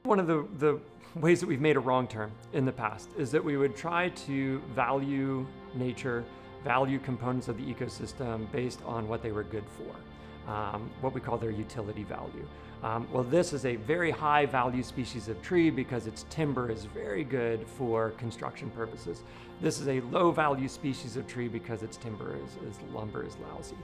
One of the ways that we've made a wrong turn in the past is that we would try to value nature, value components of the ecosystem based on what they were good for, what we call their utility value. Well, this is a very high value species of tree because its timber is very good for construction purposes. This is a low value species of tree because its timber lumber is lousy.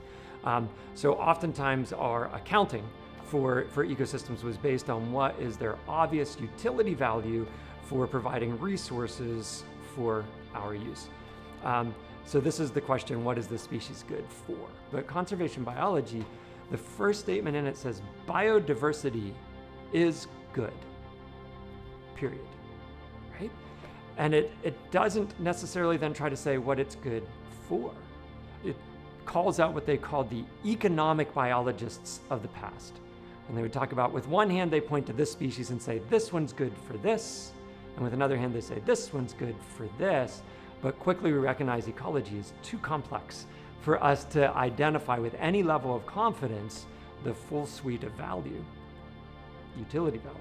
So oftentimes our accounting for ecosystems was based on what is their obvious utility value for providing resources for our use. So this is the question, what is this species good for? But conservation biology, the first statement in it says biodiversity is good, period, right? And it doesn't necessarily then try to say what it's good for. It calls out what they called the economic biologists of the past. And they would talk about, with one hand, they point to this species and say, this one's good for this. And with another hand, they say, this one's good for this. But quickly we recognize ecology is too complex for us to identify with any level of confidence the full suite of value, utility value,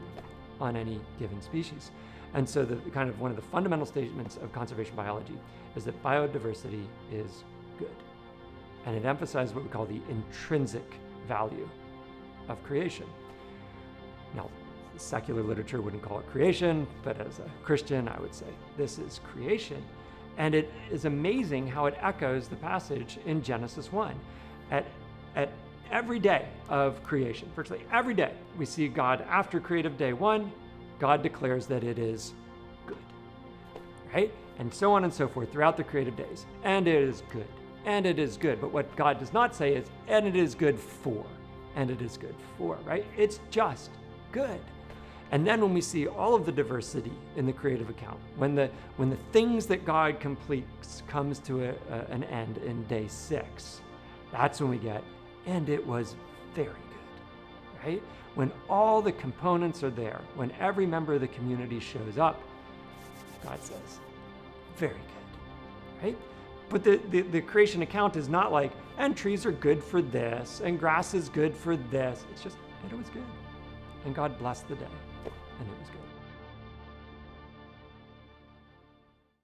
on any given species. And so the kind of one of the fundamental statements of conservation biology is that biodiversity is good. And it emphasizes what we call the intrinsic value of creation. Now, secular literature wouldn't call it creation, but as a Christian, I would say this is creation. And it is amazing how it echoes the passage in Genesis 1. At every day of creation, virtually every day, we see God, after creative day 1, God declares that it is good, right? And so on and so forth throughout the creative days. And it is good, and it is good. But what God does not say is, and it is good for, and it is good for, right? It's just good. And then when we see all of the diversity in the creative account, when the things that God completes comes to an end in day 6, that's when we get, and it was very good, right? When all the components are there, when every member of the community shows up, God says, very good, right? But the creation account is not like, and trees are good for this, and grass is good for this. It's just, and it was good. And God blessed the day, and it was good.